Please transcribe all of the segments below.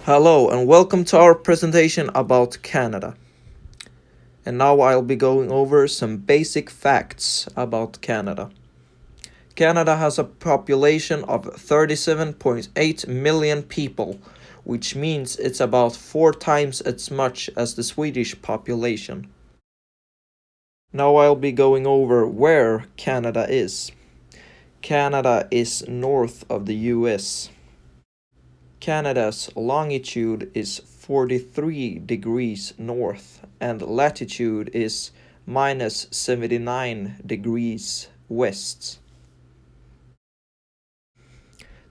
Hello and welcome to our presentation about Canada. And now I'll be going over some basic facts about Canada. Canada has a population of 37.8 million people, which means it's about 4 times as much as the Swedish population. Now I'll be going over where Canada is. Canada is north of the US. Canada's longitude is 43 degrees north and latitude is minus 79 degrees west.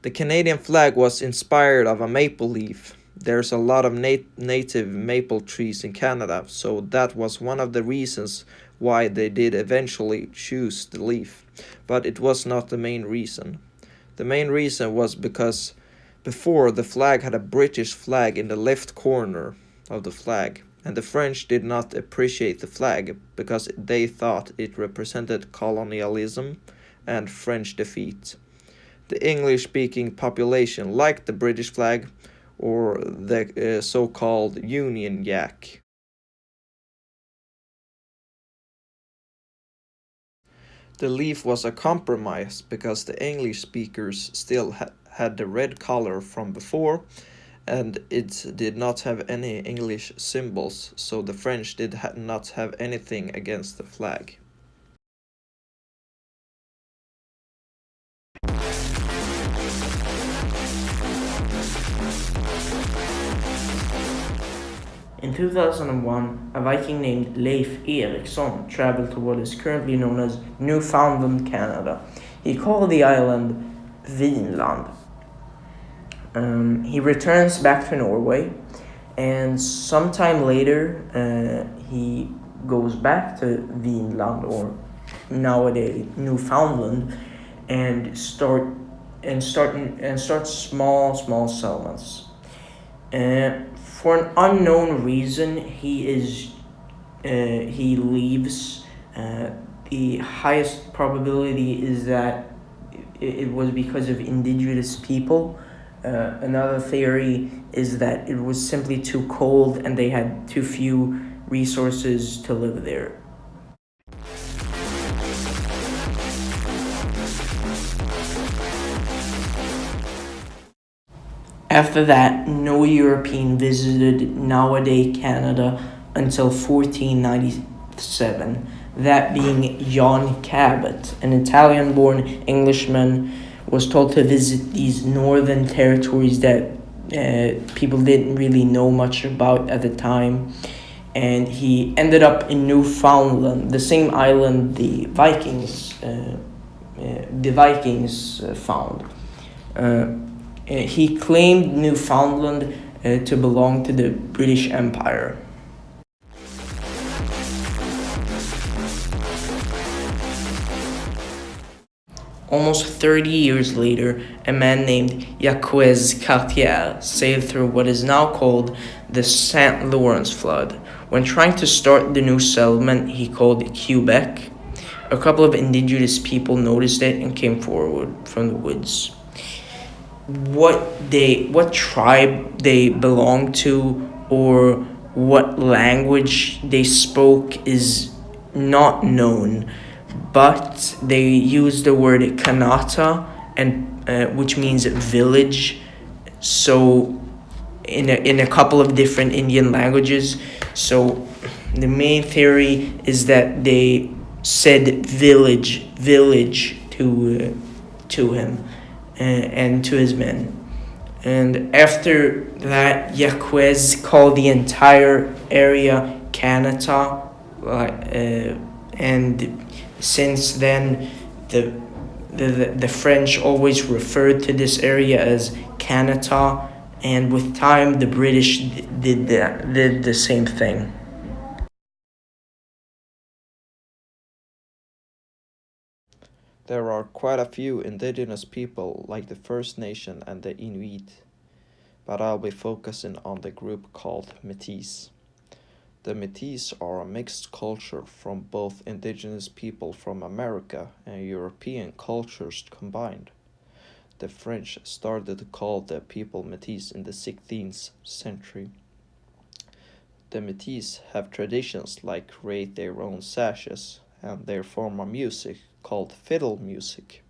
The Canadian flag was inspired of a maple leaf. There's a lot of native maple trees in Canada, so that was one of the reasons why they did eventually choose the leaf, but it was not the main reason. The main reason was because before, the flag had a British flag in the left corner of the flag, and the French did not appreciate the flag because they thought it represented colonialism and French defeat. The English-speaking population liked the British flag, or the so-called Union Jack. The leaf was a compromise because the English speakers still had the red color from before, and it did not have any English symbols, so the French did not have anything against the flag. In 2001, a Viking named Leif Erikson traveled to what is currently known as Newfoundland, Canada. He called the island Vinland. He returns back to Norway, and sometime later he goes back to Vinland, or nowadays Newfoundland, and starts small settlements. For an unknown reason, he leaves. The highest probability is that it was because of indigenous people. Another theory is that it was simply too cold and they had too few resources to live there. After that, no European visited nowadays Canada until 1497, that being John Cabot, an Italian-born Englishman, was told to visit these northern territories that people didn't really know much about at the time, and he ended up in Newfoundland, the same island the Vikings found. He claimed Newfoundland to belong to the British Empire. Almost 30 years later, a man named Jacques Cartier sailed through what is now called the St. Lawrence Flood. When trying to start the new settlement he called Quebec, a couple of indigenous people noticed it and came forward from the woods. What tribe they belonged to or what language they spoke is not known, but they use the word Kanata, and which means village. So in a couple of different Indian languages. So the main theory is that they said village to him and to his men. And after that, Jacques called the entire area Canada, and since then, the French always referred to this area as Canada, and with time, the British did the same thing. There are quite a few indigenous people like the First Nation and the Inuit, but I'll be focusing on the group called Métis. The Métis are a mixed culture from both indigenous people from America and European cultures combined. The French started to call the people Métis in the 16th century. The Métis have traditions like create their own sashes and their form of music called fiddle music.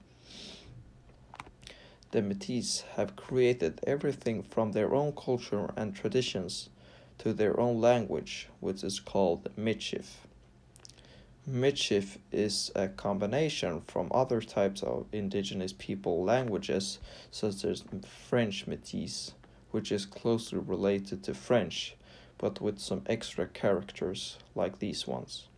The Métis have created everything from their own culture and traditions to their own language, which is called Michif. Michif is a combination from other types of indigenous people languages, such as French Métis, which is closely related to French, but with some extra characters like these ones.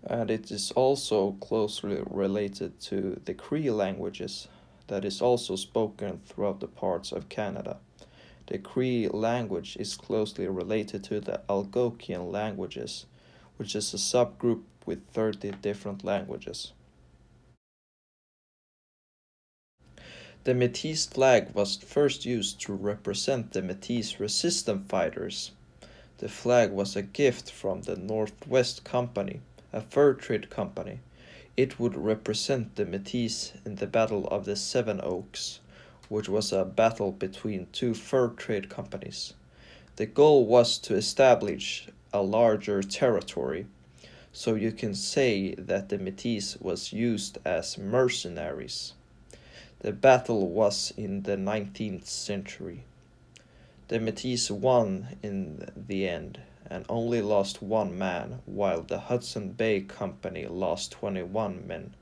And it is also closely related to the Cree languages that is also spoken throughout the parts of Canada. The Cree language is closely related to the Algonquian languages, which is a subgroup with 30 different languages. The Métis flag was first used to represent the Métis resistance fighters. The flag was a gift from the Northwest Company, a fur trade company. It would represent the Métis in the Battle of the Seven Oaks, which was a battle between two fur trade companies. The goal was to establish a larger territory, so you can say that the Métis was used as mercenaries. The battle was in the 19th century. The Métis won in the end and only lost one man, while the Hudson Bay Company lost 21 men.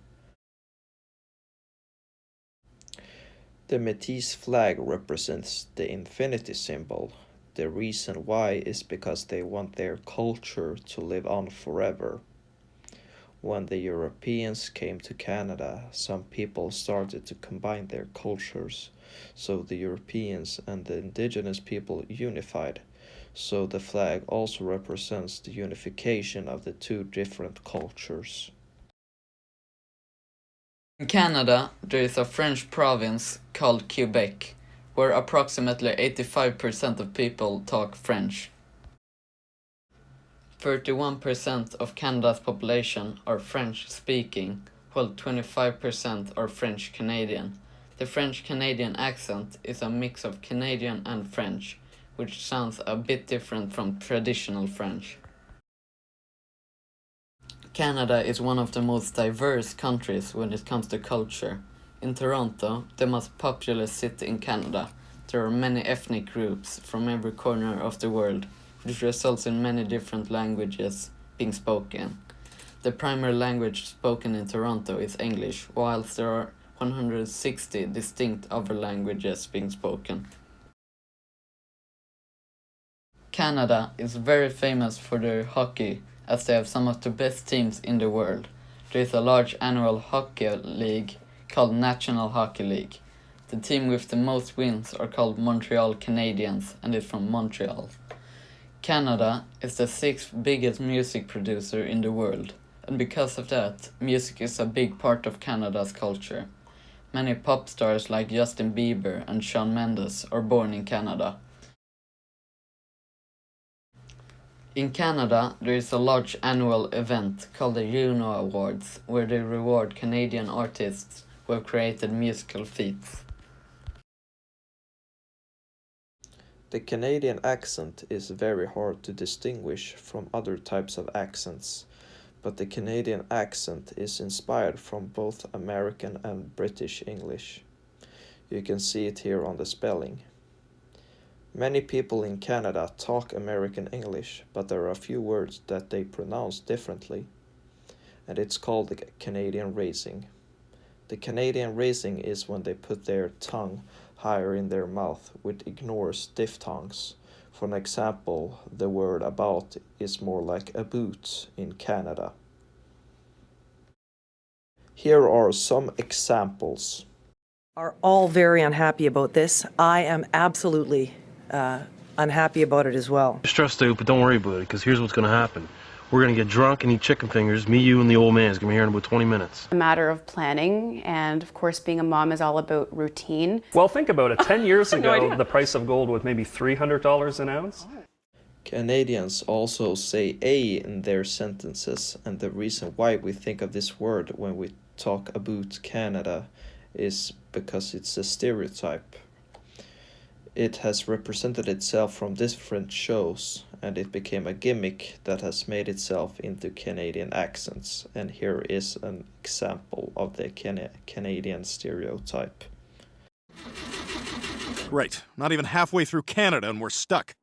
The Métis flag represents the infinity symbol. The reason why is because they want their culture to live on forever. When the Europeans came to Canada, some people started to combine their cultures, so the Europeans and the indigenous people unified. So the flag also represents the unification of the two different cultures. In Canada, there is a French province called Quebec, where approximately 85% of people talk French. 31% of Canada's population are French-speaking, while 25% are French-Canadian. The French-Canadian accent is a mix of Canadian and French, which sounds a bit different from traditional French. Canada is one of the most diverse countries when it comes to culture. In Toronto, the most populous city in Canada, there are many ethnic groups from every corner of the world, which results in many different languages being spoken. The primary language spoken in Toronto is English, whilst there are 160 distinct other languages being spoken. Canada is very famous for their hockey, as they have some of the best teams in the world. There is a large annual hockey league called National Hockey League. The team with the most wins are called Montreal Canadiens and is from Montreal. Canada is the 6th biggest music producer in the world, and because of that, music is a big part of Canada's culture. Many pop stars like Justin Bieber and Shawn Mendes are born in Canada. In Canada, there is a large annual event called the Juno Awards, where they reward Canadian artists who have created musical feats. The Canadian accent is very hard to distinguish from other types of accents, but the Canadian accent is inspired from both American and British English. You can see it here on the spelling. Many people in Canada talk American English, but there are a few words that they pronounce differently, and it's called the Canadian raising. The Canadian raising is when they put their tongue higher in their mouth, which ignores diphthongs. For an example, the word about is more like a boot in Canada. Here are some examples. Are all very unhappy about this. I am absolutely unhappy about it as well. Stressed out, but don't worry about it, because here's what's going to happen. We're going to get drunk and eat chicken fingers. Me, you, and the old man is going to be here in about 20 minutes. A matter of planning, and of course being a mom is all about routine. Well, think about it. 10 years ago, the price of gold was maybe $300 an ounce. Canadians also say "a" in their sentences, and the reason why we think of this word when we talk about Canada is because it's a stereotype. It has represented itself from different shows, and it became a gimmick that has made itself into Canadian accents. And here is an example of the Canadian stereotype. Right, not even halfway through Canada and we're stuck.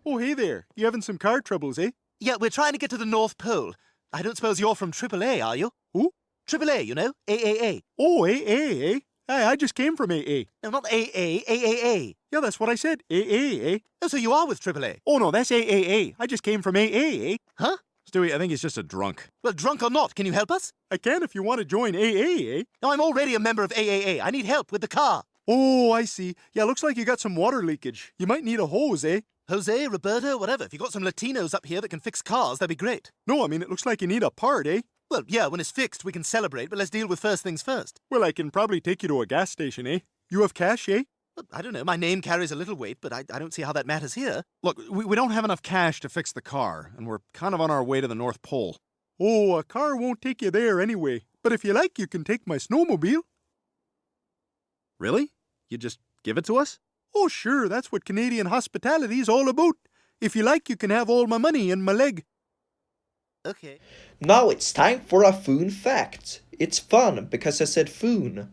Oh, hey there. You having some car troubles, eh? Yeah, we're trying to get to the North Pole. I don't suppose you're from AAA, are you? Who? AAA, you know? AAA. Oh, AA, eh? Hey, I just came from AA. No, not AA, AAA. Yeah, that's what I said. AA, eh? Oh, so you are with AAA? Oh, no, that's AAA. I just came from AA, eh? Huh? Stewie, I think he's just a drunk. Well, drunk or not, can you help us? I can if you want to join AA, eh? No, I'm already a member of AAA. I need help with the car. Oh, I see. Yeah, looks like you got some water leakage. You might need a hose, eh? Jose, Roberto, whatever. If you got some Latinos up here that can fix cars, that'd be great. No, I mean, it looks like you need a part, eh? Well, yeah, when it's fixed, we can celebrate, but let's deal with first things first. Well, I can probably take you to a gas station, eh? You have cash, eh? Well, I don't know. My name carries a little weight, but I don't see how that matters here. Look, we don't have enough cash to fix the car, and we're kind of on our way to the North Pole. Oh, a car won't take you there anyway. But if you like, you can take my snowmobile. Really? You just give it to us? Oh, sure, that's what Canadian hospitality is all about. If you like, you can have all my money and my leg. Okay. Now it's time for a Foon fact. It's fun because I said Foon.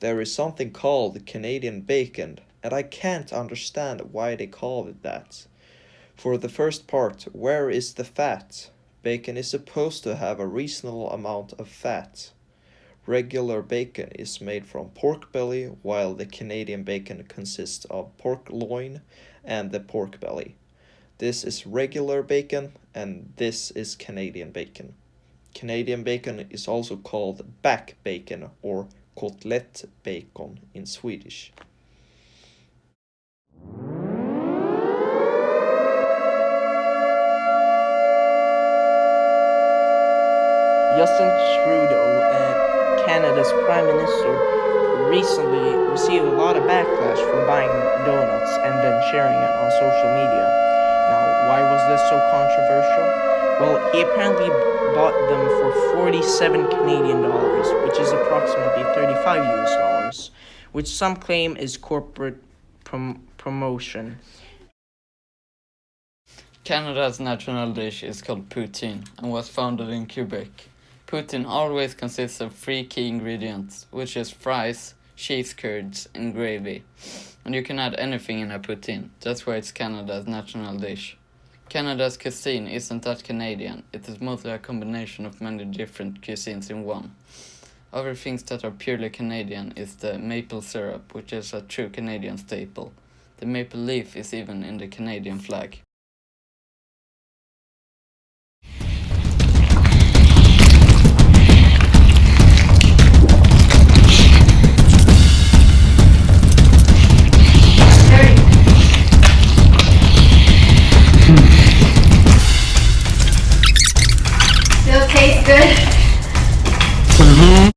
There is something called Canadian bacon, and I can't understand why they call it that. For the first part, where is the fat? Bacon is supposed to have a reasonable amount of fat. Regular bacon is made from pork belly, while the Canadian bacon consists of pork loin and the pork belly. This is regular bacon, and this is Canadian bacon. Canadian bacon is also called back bacon or kotelett bacon in Swedish. Justin Trudeau, Canada's Prime Minister, recently received a lot of backlash for buying donuts and then sharing it on social media. Now, why was this so controversial? Well, he apparently bought them for 47 Canadian dollars, which is approximately 35 US dollars, which some claim is corporate promotion. Canada's national dish is called poutine and was founded in Quebec. Poutine always consists of 3 key ingredients, which is fries, cheese curds, and gravy. And you can add anything in a poutine. That's why it's Canada's national dish. Canada's cuisine isn't that Canadian. It is mostly a combination of many different cuisines in one. Other things that are purely Canadian is the maple syrup, which is a true Canadian staple. The maple leaf is even in the Canadian flag.